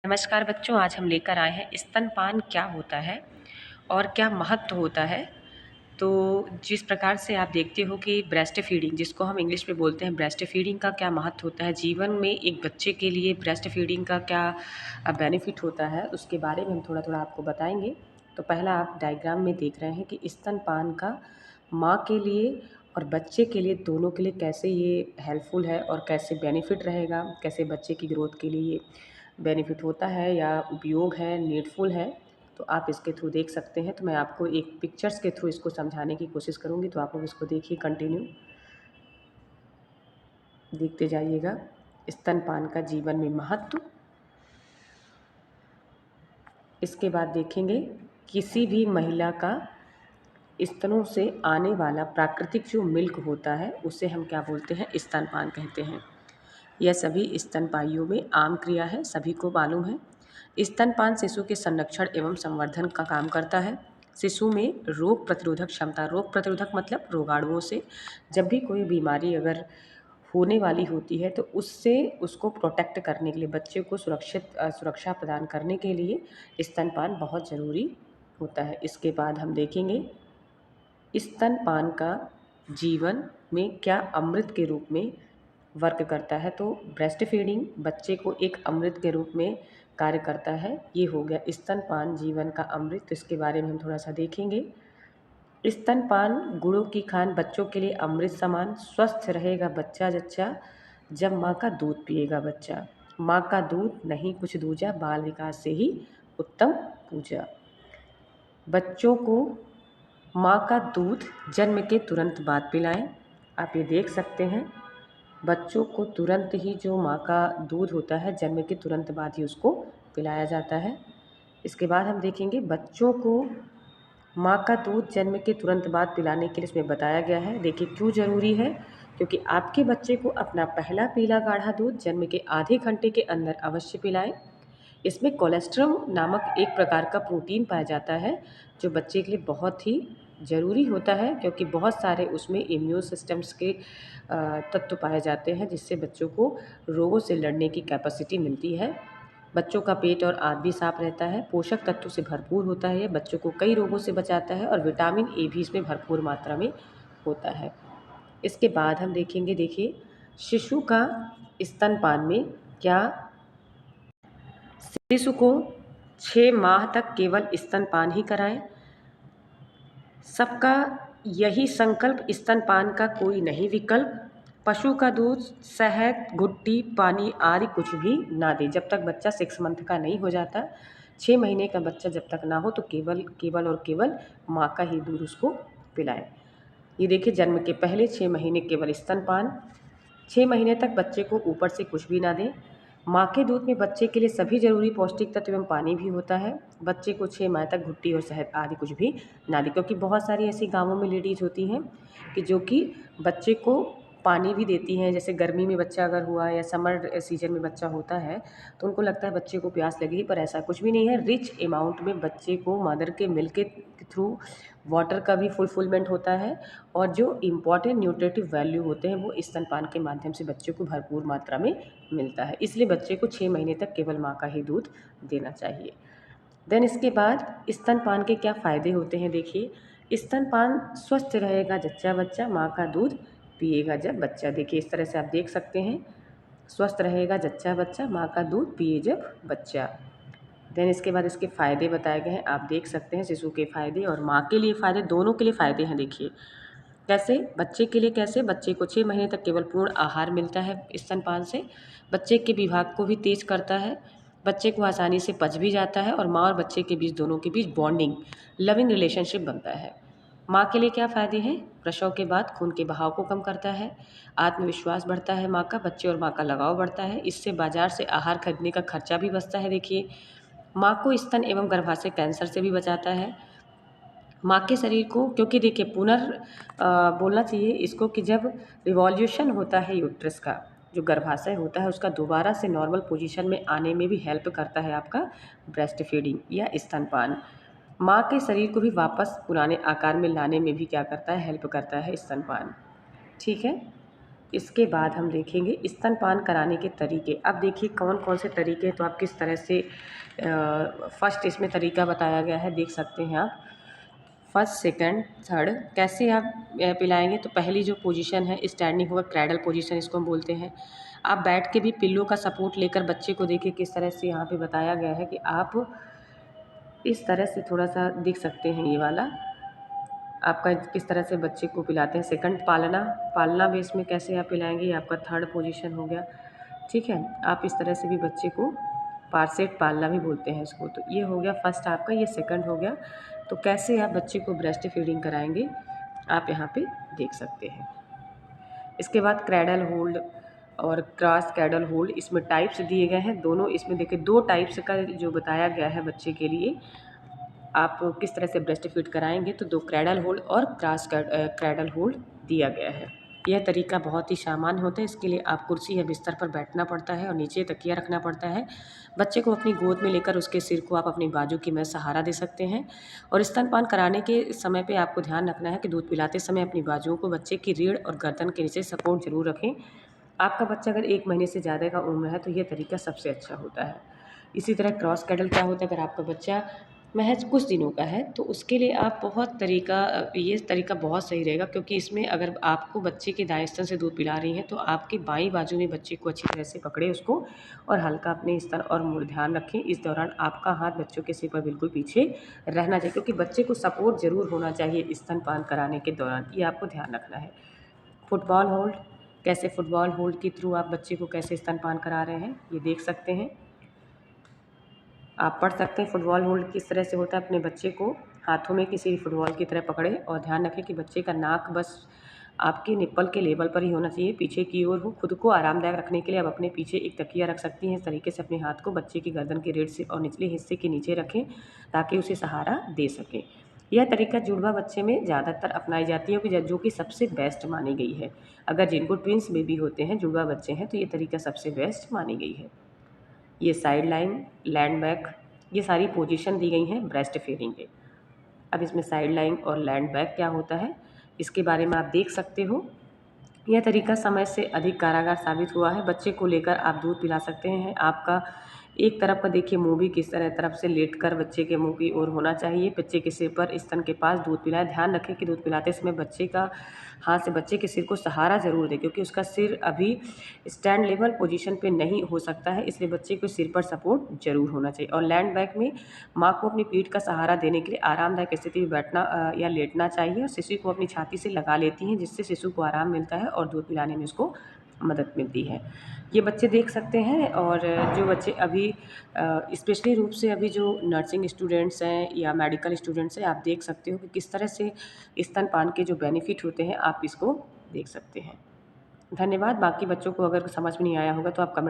नमस्कार बच्चों, आज हम लेकर आए हैं स्तनपान क्या होता है और क्या महत्व होता है। तो जिस प्रकार से आप देखते हो कि ब्रेस्ट फीडिंग, जिसको हम इंग्लिश में बोलते हैं ब्रेस्ट फीडिंग, का क्या महत्व होता है जीवन में, एक बच्चे के लिए ब्रेस्ट फीडिंग का क्या बेनिफिट होता है, उसके बारे में हम थोड़ा थोड़ा आपको बताएंगे। तो पहला आप डायग्राम में देख रहे हैं कि स्तनपान का माँ के लिए और बच्चे के लिए, दोनों के लिए कैसे ये हेल्पफुल है और कैसे बेनिफिट रहेगा, कैसे बच्चे की ग्रोथ के लिए बेनिफिट होता है या उपयोग है, नीडफुल है। तो आप इसके थ्रू देख सकते हैं। तो मैं आपको एक पिक्चर्स के थ्रू इसको समझाने की कोशिश करूँगी, तो आप लोग इसको देखिए, कंटिन्यू देखते जाइएगा। स्तनपान का जीवन में महत्व। इसके बाद देखेंगे किसी भी महिला का स्तनों से आने वाला प्राकृतिक जो मिल्क होता है उसे हम क्या बोलते हैं, स्तनपान कहते हैं। यह सभी स्तनपायियों में आम क्रिया है, सभी को मालूम है। स्तनपान शिशु के संरक्षण एवं संवर्धन का काम करता है। शिशु में रोग प्रतिरोधक क्षमता, रोग प्रतिरोधक मतलब रोगाणुओं से जब भी कोई बीमारी अगर होने वाली होती है तो उससे उसको प्रोटेक्ट करने के लिए, बच्चे को सुरक्षा प्रदान करने के लिए स्तनपान बहुत ज़रूरी होता है। इसके बाद हम देखेंगे स्तनपान का जीवन में क्या अमृत के रूप में वर्क करता है। तो ब्रेस्ट फीडिंग बच्चे को एक अमृत के रूप में कार्य करता है। ये हो गया स्तनपान जीवन का अमृत। तो इसके बारे में हम थोड़ा सा देखेंगे। स्तनपान गुणों की खान, बच्चों के लिए अमृत समान। स्वस्थ रहेगा बच्चा जच्चा जब माँ का दूध पिएगा बच्चा। माँ का दूध नहीं कुछ दूजा, बाल विकास से ही उत्तम पूजा। बच्चों को माँ का दूध जन्म के तुरंत बाद पिलाएं। आप ये देख सकते हैं, बच्चों को तुरंत ही जो माँ का दूध होता है जन्म के तुरंत बाद ही उसको पिलाया जाता है। इसके बाद हम देखेंगे बच्चों को माँ का दूध जन्म के तुरंत बाद पिलाने के लिए इसमें बताया गया है। देखिए क्यों ज़रूरी है, क्योंकि आपके बच्चे को अपना पहला पीला गाढ़ा दूध जन्म के आधे घंटे के अंदर अवश्य पिलाएं। इसमें कोलेस्ट्रम नामक एक प्रकार का प्रोटीन पाया जाता है जो बच्चे के लिए बहुत ही ज़रूरी होता है, क्योंकि बहुत सारे उसमें इम्यून सिस्टम्स के तत्व पाए जाते हैं जिससे बच्चों को रोगों से लड़ने की कैपेसिटी मिलती है। बच्चों का पेट और आंत भी साफ रहता है, पोषक तत्वों से भरपूर होता है, ये बच्चों को कई रोगों से बचाता है और विटामिन ए भी इसमें भरपूर मात्रा में होता है। इसके बाद हम देखेंगे, देखिए शिशु का स्तनपान में क्या, शिशु को 6 माह तक केवल स्तनपान ही कराएं। सबका यही संकल्प, स्तनपान का कोई नहीं विकल्प। पशु का दूध, शहद, घुट्टी, पानी आदि कुछ भी ना दे जब तक बच्चा 6 मंथ का नहीं हो जाता। 6 महीने का बच्चा जब तक ना हो तो केवल केवल और केवल माँ का ही दूध उसको पिलाएं। ये देखिए, जन्म के पहले 6 महीने केवल स्तनपान, 6 महीने तक बच्चे को ऊपर से कुछ भी ना दें। माँ के दूध में बच्चे के लिए सभी जरूरी पौष्टिक तत्व एवं पानी भी होता है। बच्चे को 6 माह तक घुट्टी और शहद आदि कुछ भी ना दें, क्योंकि बहुत सारी ऐसी गाँवों में लेडीज़ होती हैं कि जो कि बच्चे को पानी भी देती हैं। जैसे गर्मी में बच्चा अगर हुआ या समर सीजन में बच्चा होता है तो उनको लगता है बच्चे को प्यास लगेगी, पर ऐसा कुछ भी नहीं है। रिच अमाउंट में बच्चे को मदर के मिल्क के थ्रू वाटर का भी फुलफिलमेंट होता है और जो इम्पॉर्टेंट न्यूट्रिटिव वैल्यू होते हैं वो स्तनपान के माध्यम से बच्चे को भरपूर मात्रा में मिलता है। इसलिए बच्चे को 6 महीने तक केवल माँ का ही दूध देना चाहिए। देन इसके बाद स्तनपान के क्या फ़ायदे होते हैं, देखिए स्तनपान स्वस्थ रहेगा जच्चा बच्चा, माँ का दूध पिएगा जब बच्चा। देखिए इस तरह से आप देख सकते हैं, स्वस्थ रहेगा जच्चा बच्चा, माँ का दूध पिए जब बच्चा। देन इसके बाद इसके फ़ायदे बताए गए हैं, आप देख सकते हैं शिशु के फ़ायदे और माँ के लिए फ़ायदे, दोनों के लिए फ़ायदे हैं। देखिए कैसे, बच्चे के लिए कैसे, बच्चे को 6 महीने तक केवल पूर्ण आहार मिलता है स्तनपान से, बच्चे के विभाग को भी तेज करता है, बच्चे को आसानी से पच भी जाता है और माँ और बच्चे के बीच, दोनों के बीच बॉन्डिंग, लविंग रिलेशनशिप बनता है। माँ के लिए क्या फ़ायदे हैं, प्रसव के बाद खून के बहाव को कम करता है, आत्मविश्वास बढ़ता है माँ का, बच्चे और माँ का लगाव बढ़ता है, इससे बाजार से आहार खरीदने का खर्चा भी बचता है। देखिए माँ को स्तन एवं गर्भाशय कैंसर से भी बचाता है। माँ के शरीर को, क्योंकि देखिए बोलना चाहिए इसको कि जब रिवॉल्यूशन होता है यूट्रस का, जो गर्भाशय होता है उसका दोबारा से नॉर्मल पोजीशन में आने में भी हेल्प करता है आपका ब्रेस्ट फीडिंग या स्तनपान। माँ के शरीर को भी वापस पुराने आकार में लाने में भी क्या करता है, हेल्प करता है स्तनपान। ठीक है, इसके बाद हम देखेंगे स्तनपान कराने के तरीके। अब देखिए कौन कौन से तरीके, तो आप किस तरह से फर्स्ट इसमें तरीका बताया गया है, देख सकते हैं आप। फर्स्ट, सेकंड, थर्ड कैसे आप पिलाएंगे। तो पहली जो पोजीशन है स्टैंडिंग होगा, क्रैडल पोजीशन इसको हम बोलते हैं। आप बैठ के भी पिल्लो का सपोर्ट लेकर बच्चे को देखिए किस तरह से यहाँ पे बताया गया है कि आप इस तरह से थोड़ा सा देख सकते हैं, ये वाला आपका किस तरह से बच्चे को पिलाते हैं। सेकंड, पालना, पालना बेस में कैसे आप पिलाएंगे, ये आपका थर्ड पोजीशन हो गया। ठीक है, आप इस तरह से भी बच्चे को पारसेट पालना भी बोलते हैं इसको। तो ये हो गया फर्स्ट आपका, ये सेकंड हो गया। तो कैसे आप बच्चे को ब्रेस्ट फीडिंग कराएंगे आप यहाँ पे देख सकते हैं। इसके बाद क्रैडल होल्ड और क्रॉस क्रैडल होल्ड, इसमें टाइप्स दिए गए हैं दोनों। इसमें देखिए 2 टाइप्स का जो बताया गया है बच्चे के लिए आप किस तरह से ब्रेस्ट फीड कराएंगे। तो 2 क्रैडल होल्ड और क्रॉस क्रैडल होल्ड दिया गया है। यह तरीका बहुत ही सामान्य होता है। इसके लिए आप कुर्सी या बिस्तर पर बैठना पड़ता है और नीचे तकिया रखना पड़ता है। बच्चे को अपनी गोद में लेकर उसके सिर को आप अपनी बाजू की में सहारा दे सकते हैं। और स्तनपान कराने के समय पे आपको ध्यान रखना है कि दूध पिलाते समय अपनी बाजुओं को बच्चे की रीढ़ और गर्दन के नीचे सपोर्ट जरूर रखें। आपका बच्चा अगर 1 महीने से ज़्यादा का उम्र है तो ये तरीका सबसे अच्छा होता है। इसी तरह क्रॉस क्रैडल क्या होता है, अगर आपका बच्चा महज कुछ दिनों का है तो उसके लिए आप ये तरीका बहुत सही रहेगा, क्योंकि इसमें अगर आपको बच्चे के दाएं स्तन से दूध पिला रही हैं तो आपकी बाईं बाजू में बच्चे को अच्छी तरह से पकड़े उसको और हल्का अपने स्तन और मुड़ ध्यान रखें। इस दौरान आपका हाथ बच्चों के सिर पर बिल्कुल पीछे रहना चाहिए, क्योंकि बच्चे को सपोर्ट ज़रूर होना चाहिए स्तनपान कराने के दौरान, ये आपको ध्यान रखना है। फुटबॉल होल्ड, कैसे फुटबॉल होल्ड के थ्रू आप बच्चे को कैसे स्तनपान करा रहे हैं ये देख सकते हैं। आप पढ़ सकते हैं फुटबॉल होल्ड किस तरह से होता है। अपने बच्चे को हाथों में किसी फुटबॉल की तरह पकड़े और ध्यान रखें कि बच्चे का नाक बस आपके निप्पल के लेवल पर ही होना चाहिए, पीछे की ओर हो। खुद को आरामदायक रखने के लिए आप अपने पीछे एक तकिया रख सकती हैं। इस तरीके से अपने हाथ को बच्चे की गर्दन की रीढ़ से और निचले हिस्से के नीचे रखें ताकि उसे सहारा दे सकें। यह तरीका जुड़वा बच्चे में ज़्यादातर अपनाई जाती है जो कि सबसे बेस्ट मानी गई है। अगर जिनको ट्विंस बेबी होते हैं, जुड़वा बच्चे हैं, तो ये तरीका सबसे बेस्ट मानी गई है। ये साइड लाइन, लैंड बैक, ये सारी पोजीशन दी गई हैं ब्रेस्ट फीडिंग के। अब इसमें साइड लाइन और लैंड बैक क्या होता है इसके बारे में आप देख सकते हो। यह तरीका समय से अधिक कारगर साबित हुआ है। बच्चे को लेकर आप दूध पिला सकते हैं। आपका एक तरफ का देखिए मुंह भी किस तरफ से लेटकर बच्चे के मुंह की ओर होना चाहिए। बच्चे के सिर पर स्तन के पास दूध पिलाएं। ध्यान रखें कि दूध पिलाते समय बच्चे का हाथ से बच्चे के सिर को सहारा ज़रूर दें, क्योंकि उसका सिर अभी स्टैंड लेवल पोजीशन पे नहीं हो सकता है, इसलिए बच्चे को सिर पर सपोर्ट जरूर होना चाहिए। और लैंड बैक में माँ को अपनी पीठ का सहारा देने के लिए आरामदायक स्थिति में बैठना या लेटना चाहिए और शिशु को अपनी छाती से लगा लेती हैं, जिससे शिशु को आराम मिलता है और दूध पिलाने में उसको मदद मिलती है। ये बच्चे देख सकते हैं। और जो बच्चे अभी स्पेशली रूप से अभी जो नर्सिंग स्टूडेंट्स हैं या मेडिकल स्टूडेंट्स हैं, आप देख सकते हो कि किस तरह से स्तनपान के जो बेनिफिट होते हैं आप इसको देख सकते हैं। धन्यवाद। बाकी बच्चों को अगर समझ में नहीं आया होगा तो आप कमेंट